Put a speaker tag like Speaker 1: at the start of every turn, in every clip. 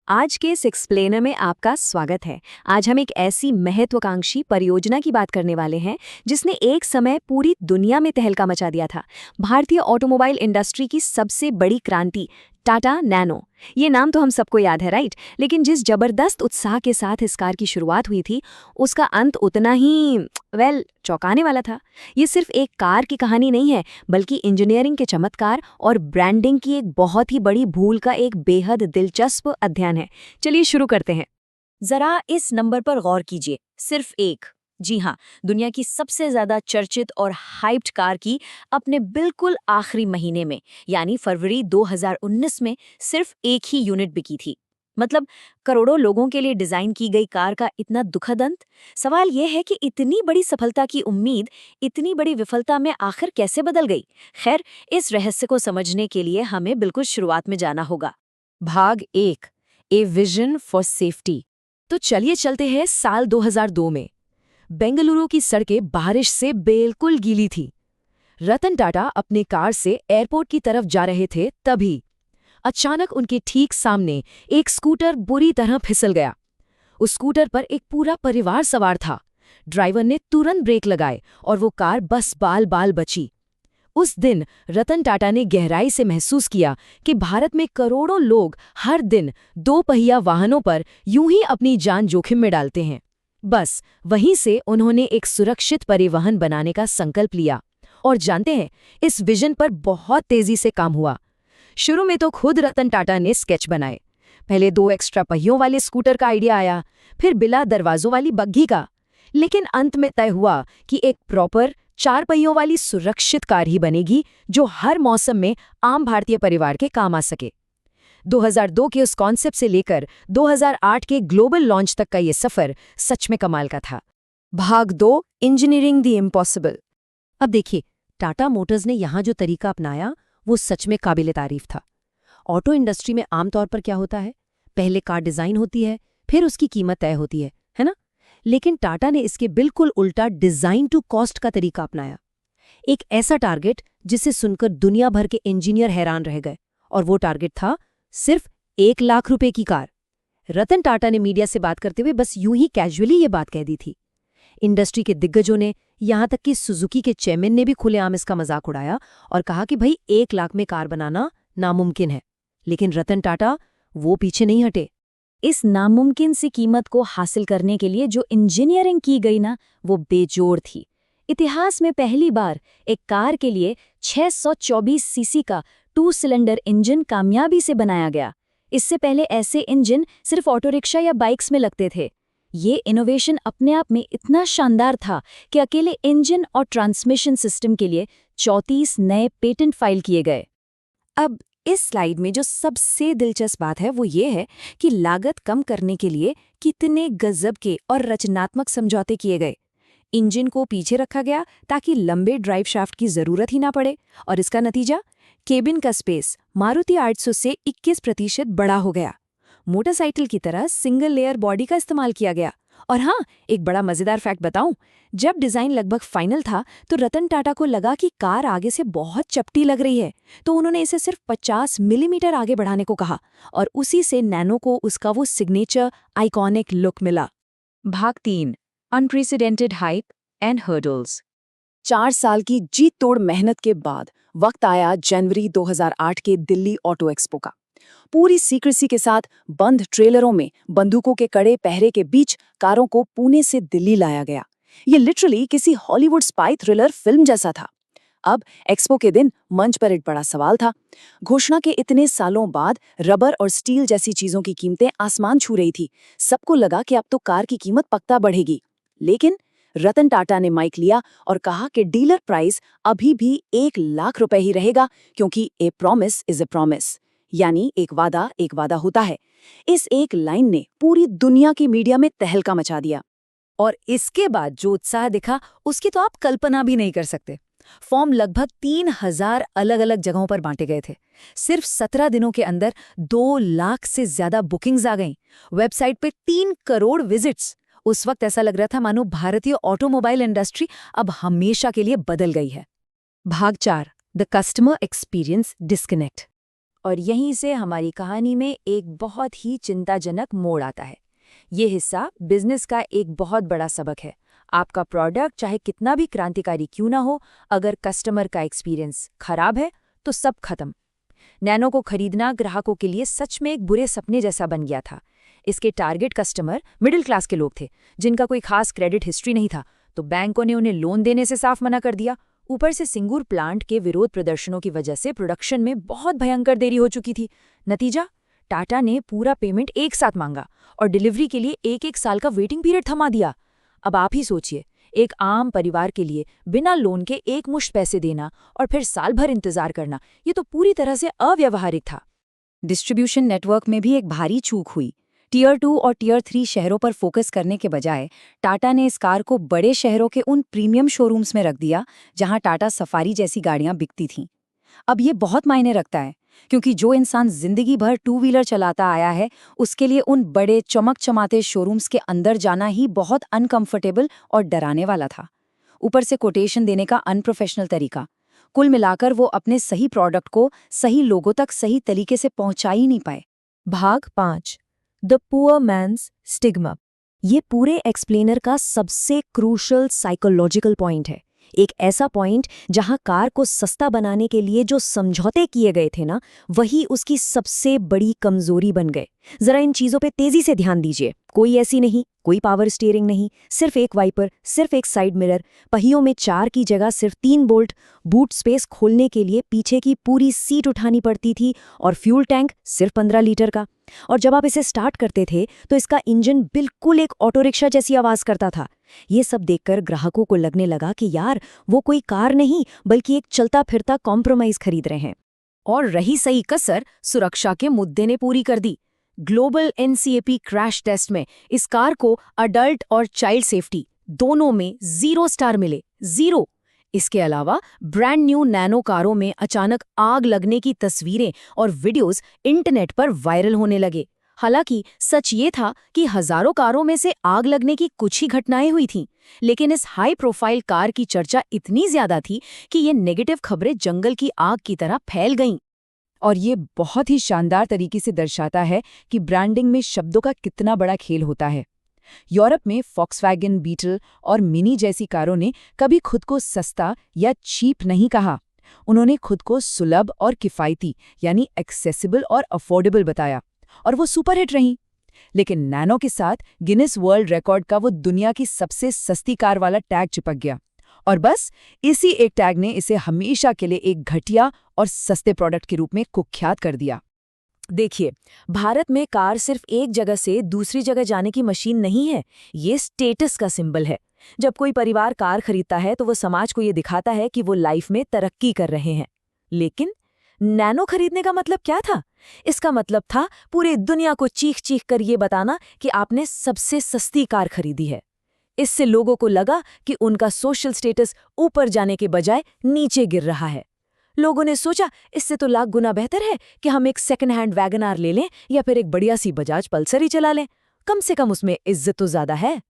Speaker 1: आज के इस एक्सप्लेनर में आपका स्वागत है। आज हम एक ऐसी महत्वाकांक्षी परियोजना की बात करने वाले हैं जिसने एक समय पूरी दुनिया में तहलका मचा दिया था। भारतीय ऑटोमोबाइल इंडस्ट्री की सबसे बड़ी क्रांति, टाटा नैनो। ये नाम तो हम सबको याद है, राइट? लेकिन जिस जबरदस्त उत्साह के साथ इस कार की शुरुआत हुई थी, उसका अंत उतना ही चौंकाने वाला था। ये सिर्फ एक कार की कहानी नहीं है, बल्कि इंजीनियरिंग के चमत्कार और ब्रांडिंग की एक बहुत ही बड़ी भूल का एक बेहद दिलचस्प अध्ययन है। चलिए शुरू करते हैं। जरा इस नंबर पर गौर कीजिए, सिर्फ एक। जी हाँ, दुनिया की सबसे ज्यादा चर्चित और हाइप्ड कार की अपने बिल्कुल आखिरी महीने में यानी फरवरी 2019 में सिर्फ एक ही यूनिट बिकी थी। मतलब करोड़ों लोगों के लिए डिजाइन की गई कार का इतना दुखद अंत। सवाल यह है कि इतनी बड़ी सफलता की उम्मीद इतनी बड़ी विफलता में आखिर कैसे बदल गई। खैर, इस रहस्य को समझने के लिए हमें बिल्कुल शुरुआत में जाना होगा। भाग 1, ए विजन फॉर सेफ्टी। तो चलिए चलते हैं साल 2002 में। बेंगलुरु की सड़कें बारिश से बिल्कुल गीली थी। रतन टाटा अपनी कार से एयरपोर्ट की तरफ जा रहे थे, तभी अचानक उनके ठीक सामने एक स्कूटर बुरी तरह फिसल गया। उस स्कूटर पर एक पूरा परिवार सवार था। ड्राइवर ने तुरंत ब्रेक लगाए और वो कार बस बाल बाल बची। उस दिन रतन टाटा ने गहराई से महसूस किया कि भारत में करोड़ों लोग हर दिन दो पहिया वाहनों पर यूं ही अपनी जान जोखिम में डालते हैं। बस वहीं से उन्होंने एक सुरक्षित परिवहन बनाने का संकल्प लिया। और जानते हैं, इस विजन पर बहुत तेजी से काम हुआ। शुरू में तो खुद रतन टाटा ने स्केच बनाए। पहले 2 एक्स्ट्रा पहियों वाले स्कूटर का आइडिया आया, फिर बिना दरवाजों वाली बग्घी का। लेकिन अंत में तय हुआ कि एक प्रॉपर 4 पहियों वाली सुरक्षित कार ही बनेगी जो हर मौसम में आम भारतीय परिवार के काम आ सके। 2002 के उस कॉन्सेप्ट से लेकर 2008 के ग्लोबल लॉन्च तक का ये सफर सच में कमाल का था। भाग 2, इंजीनियरिंग द इम्पॉसिबल। अब देखिए, टाटा मोटर्स ने यहाँ जो तरीका अपनाया वो सच में काबिले तारीफ था। ऑटो इंडस्ट्री में आमतौर पर क्या होता है, पहले कार डिजाइन होती है, फिर उसकी कीमत तय होती है ना? लेकिन टाटा ने इसके बिल्कुल उल्टा डिजाइन टू कॉस्ट का तरीका अपनाया। एक ऐसा टारगेट जिसे सुनकर दुनिया भर के इंजीनियर हैरान रह गए, और वो टारगेट था सिर्फ 1 लाख रुपए की कार। रतन टाटा ने मीडिया से बात करते हुए बस यूं ही कैजुअली ये बात कह दी थी। इंडस्ट्री के दिग्गजों ने, यहां तक कि सुजुकी के चेयरमैन ने भी खुलेआम इसका मजाक उड़ाया और कहा कि भाई 1 लाख में कार बनाना नामुमकिन है। लेकिन रतन टाटा वो पीछे नहीं हटे। इस नामुमकिन सी कीमत को हासिल करने के लिए जो इंजीनियरिंग की गई ना, वो बेजोड़ थी। इतिहास में पहली बार एक कार के लिए 624 सीसी का 2 सिलेंडर इंजन कामयाबी से बनाया गया। इससे पहले ऐसे इंजन सिर्फ ऑटो रिक्शा या बाइक्स में लगते थे। ये इनोवेशन अपने आप में इतना शानदार था कि अकेले इंजन और ट्रांसमिशन सिस्टम के लिए 34 नए पेटेंट फाइल किए गए। अब इस स्लाइड में जो सबसे दिलचस्प बात है वो ये है कि लागत कम करने के लिए कितने गजब के और रचनात्मक समझौते किए गए। इंजन को पीछे रखा गया ताकि लंबे ड्राइव शाफ्ट की जरूरत ही ना पड़े, और इसका नतीजा, केबिन का स्पेस मारुति 800 से 21% बड़ा हो गया। मोटरसाइकिल की तरह सिंगल लेयर बॉडी का इस्तेमाल किया गया। और हाँ, एक बड़ा मजेदार फैक्ट बताऊं, जब डिजाइन लगभग फाइनल था तो रतन टाटा को लगा कि कार आगे से बहुत चपटी लग रही है, तो उन्होंने इसे सिर्फ 50 मिलीमीटर आगे बढ़ाने को कहा, और उसी से नैनो को उसका वो सिग्नेचर आइकॉनिक लुक मिला। भाग 3, अनप्रेसिडेंटेड हाइप एंड हर्डल्स। 4 साल की जी तोड़ मेहनत के बाद वक्त आया जनवरी 2008 के दिल्ली ऑटो एक्सपो का। पूरी सीक्रेसी के साथ बंद ट्रेलरों में बंदूकों के कड़े पहरे के बीच कारों को पुणे से दिल्ली लाया गया। ये लिटरली किसी हॉलीवुड स्पाई थ्रिलर फिल्म जैसा था। अब एक्सपो के दिन मंच पर एक बड़ा सवाल था। घोषणा के इतने सालों बाद रबर और स्टील जैसी चीजों की कीमतें आसमान छू रही थी। सबको लगा कि अब तो कार की कीमत पक्का बढ़ेगी। लेकिन रतन टाटा ने माइक लिया और कहा कि डीलर प्राइस अभी भी 1 लाख रुपए ही रहेगा, क्योंकि ए प्रॉमिस इज ए प्रॉमिस, यानी एक वादा होता है। इस एक लाइन ने पूरी दुनिया की मीडिया में तहलका मचा दिया। और इसके बाद जो उत्साह दिखा उसकी तो आप कल्पना भी नहीं कर सकते। फॉर्म लगभग 3000 अलग अलग जगहों पर बांटे गए थे। सिर्फ 17 दिनों के अंदर 2 लाख से ज्यादा बुकिंग्स आ गईं। वेबसाइट पे 3 करोड़ विजिट्स। उस वक्त ऐसा लग रहा था मानो भारतीय ऑटोमोबाइल इंडस्ट्री अब हमेशा के लिए बदल गई है। भाग 4, द कस्टमर एक्सपीरियंस डिस्कनेक्ट।
Speaker 2: और यहीं से हमारी कहानी में एक बहुत ही चिंताजनक मोड़ आता है। ये हिस्सा बिजनेस का एक बहुत बड़ा सबक है। आपका प्रोडक्ट चाहे कितना भी क्रांतिकारी क्यों ना हो, अगर कस्टमर का एक्सपीरियंस खराब है तो सब खत्म। नैनो को खरीदना ग्राहकों के लिए सच में एक बुरे सपने जैसा बन गया था। इसके टारगेट कस्टमर मिडिल क्लास के लोग थे, जिनका कोई खास क्रेडिट हिस्ट्री नहीं था, तो बैंकों ने उन्हें लोन देने से साफ मना कर दिया। ऊपर से सिंगूर प्लांट के विरोध प्रदर्शनों की वजह से प्रोडक्शन में बहुत भयंकर देरी हो चुकी थी। नतीजा, टाटा ने पूरा पेमेंट एक साथ मांगा और डिलीवरी के लिए एक साल का वेटिंग पीरियड थमा दिया। अब आप ही सोचिए, एक आम परिवार के लिए बिना लोन के एकमुश्त पैसे देना और फिर साल भर इंतजार करना, ये तो पूरी तरह से अव्यावहारिक था।
Speaker 1: डिस्ट्रीब्यूशन नेटवर्क में भी एक भारी चूक हुई। टियर 2 और टियर 3 शहरों पर फोकस करने के बजाय टाटा ने इस कार को बड़े शहरों के उन प्रीमियम शोरूम्स में रख दिया जहां टाटा सफारी जैसी गाड़ियां बिकती थीं। अब ये बहुत मायने रखता है, क्योंकि जो इंसान जिंदगी भर टू व्हीलर चलाता आया है, उसके लिए उन बड़े चमक-चमाते शोरूम्स के अंदर जाना ही बहुत अनकंफर्टेबल और डराने वाला था। ऊपर से कोटेशन देने का अनप्रोफेशनल तरीका। कुल मिलाकर वो अपने सही प्रोडक्ट को सही लोगों तक सही तरीके से पहुंचा ही नहीं पाए। भाग 5, द पुअर मैन्स स्टिग्मा। ये पूरे एक्सप्लेनर का सबसे क्रूशल साइकोलॉजिकल पॉइंट है। एक ऐसा पॉइंट जहां कार को सस्ता बनाने के लिए जो समझौते किए गए थे ना, वही उसकी सबसे बड़ी कमजोरी बन गए। जरा इन चीजों पे तेजी से ध्यान दीजिए। कोई एसी नहीं, कोई पावर स्टीयरिंग नहीं, सिर्फ एक वाइपर, सिर्फ एक साइड मिरर, पहियों में 4 की जगह सिर्फ 3 बोल्ट, बूट स्पेस खोलने के लिए पीछे की पूरी सीट उठानी पड़ती थी, और फ्यूल टैंक सिर्फ 15 लीटर का। और जब आप इसे स्टार्ट करते थे तो इसका इंजन बिल्कुल एक ऑटो रिक्शा जैसी आवाज करता था। ये सब देखकर ग्राहकों को लगने लगा कि यार, वो कोई कार नहीं बल्कि एक चलता फिरता कॉम्प्रोमाइज खरीद रहे हैं। और रही सही कसर सुरक्षा के मुद्दे ने पूरी कर दी। ग्लोबल एनसीएपी क्रैश टेस्ट में इस कार को अडल्ट और चाइल्ड सेफ्टी दोनों में 0 स्टार मिले, 0। इसके अलावा ब्रांड न्यू नैनो कारों में अचानक आग लगने की तस्वीरें और वीडियोस इंटरनेट पर वायरल होने लगे। हालांकि सच ये था कि हजारों कारों में से आग लगने की कुछ ही घटनाएं हुई थीं, लेकिन इस हाई प्रोफाइल कार की चर्चा इतनी ज्यादा थी कि ये नेगेटिव खबरें जंगल की आग की तरह फैल गईं।
Speaker 2: और ये बहुत ही शानदार तरीके से दर्शाता है कि ब्रांडिंग में शब्दों का कितना बड़ा खेल होता है। यूरोप में फॉक्सवैगन, बीटल और मिनी जैसी कारों ने कभी खुद को सस्ता या चीप नहीं कहा। उन्होंने खुद को सुलभ और किफ़ायती, यानी एक्सेसिबल और अफोर्डेबल बताया, और वो सुपरहिट रहीं। लेकिन नैनो के साथ गिनेस वर्ल्ड रिकॉर्ड का वो दुनिया की सबसे सस्ती कार वाला टैग चिपक गया, और बस इसी एक टैग ने इसे हमेशा के लिए एक घटिया और सस्ते प्रोडक्ट के रूप में कुख्यात कर दिया।
Speaker 1: देखिए, भारत में कार सिर्फ एक जगह से दूसरी जगह जाने की मशीन नहीं है, ये स्टेटस का सिंबल है। जब कोई परिवार कार खरीदता है तो वो समाज को ये दिखाता है कि वो लाइफ में तरक्की कर रहे हैं। लेकिन नैनो खरीदने का मतलब क्या था? इसका मतलब था पूरी दुनिया को चीख चीख कर ये बताना कि आपने सबसे सस्ती कार खरीदी है। इससे लोगों को लगा कि उनका सोशल स्टेटस ऊपर जाने के बजाय नीचे गिर रहा है। लोगों ने सोचा, इससे तो लाख गुना बेहतर है कि हम एक सेकंड हैंड वैगन आर ले लें या फिर एक बढ़िया सी बजाज पल्सर ही चला लें, कम से कम उसमें इज्जत तो ज्यादा है।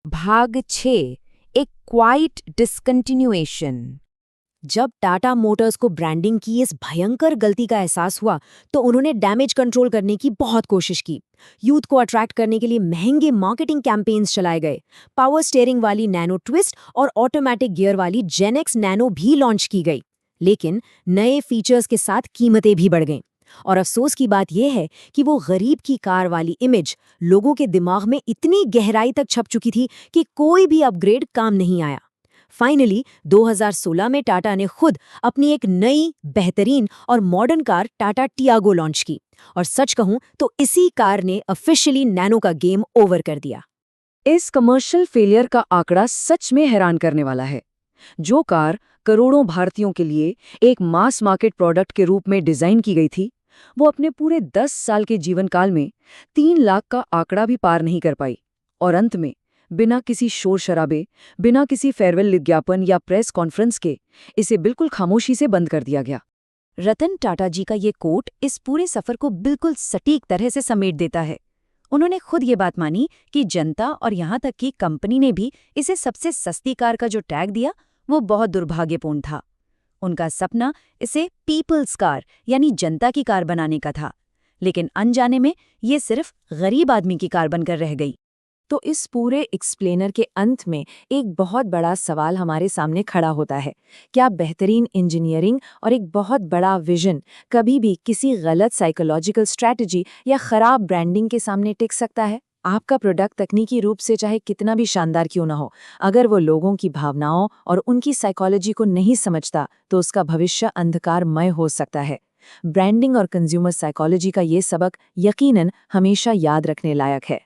Speaker 2: भाग 6, एक क्वाइट डिसकंटिन्यूएशन।
Speaker 1: जब टाटा मोटर्स को ब्रांडिंग की इस भयंकर गलती का एहसास हुआ तो उन्होंने डैमेज कंट्रोल करने की बहुत कोशिश की। यूथ को अट्रैक्ट करने के लिए महंगे मार्केटिंग कैंपेन्स चलाए गए। पावर स्टीयरिंग वाली नैनो ट्विस्ट और ऑटोमेटिक गियर वाली जेनेक्स नैनो भी लॉन्च की गई, लेकिन नए फीचर्स के साथ कीमतें भी बढ़ गईं। और अफसोस की बात यह है कि वो गरीब की कार वाली इमेज लोगों के दिमाग में इतनी गहराई तक छप चुकी थी कि कोई भी अपग्रेड काम नहीं आया। फाइनली 2016 में टाटा ने खुद अपनी एक नई, बेहतरीन और modern car Tata Tiago launch की, और सच कहूं तो इसी कार ने ऑफिशियली नैनो का गेम ओवर कर दिया।
Speaker 2: इस कमर्शियल फेलियर का आंकड़ा सच में हैरान करने वाला है। जो कार करोड़ों भारतीयों के लिए एक मास मार्केट प्रोडक्ट के रूप में डिजाइन की गई थी, वो अपने पूरे 10 साल के जीवन काल में 3 लाख का आंकड़ा भी पार नहीं कर पाई, और अंत में बिना किसी शोर शराबे, बिना किसी फेयरवेल विज्ञापन या प्रेस कॉन्फ्रेंस के इसे बिल्कुल खामोशी से बंद कर दिया गया।
Speaker 1: रतन टाटा जी का ये कोट इस पूरे सफर को बिल्कुल सटीक तरह से समेट देता है। उन्होंने खुद ये बात मानी कि जनता और यहाँ तक कि कंपनी ने भी इसे सबसे सस्ती कार का जो टैग दिया, वो बहुत दुर्भाग्यपूर्ण था।
Speaker 2: उनका सपना इसे पीपल्स कार यानी जनता की कार बनाने का था, लेकिन अनजाने में ये सिर्फ गरीब आदमी की कार बनकर रह गई।
Speaker 1: तो इस पूरे एक्सप्लेनर के अंत में एक बहुत बड़ा सवाल हमारे सामने खड़ा होता है। क्या बेहतरीन इंजीनियरिंग और एक बहुत बड़ा विजन कभी भी किसी गलत साइकोलॉजिकल स्ट्रैटेजी या खराब ब्रांडिंग के सामने टिक सकता है? आपका प्रोडक्ट तकनीकी रूप से चाहे कितना भी शानदार क्यों ना हो, अगर वो लोगों की भावनाओं और उनकी साइकोलॉजी को नहीं समझता तो उसका भविष्य अंधकारमय हो सकता है। ब्रांडिंग और कंज्यूमर साइकोलॉजी का ये सबक यकीनन हमेशा याद रखने लायक है।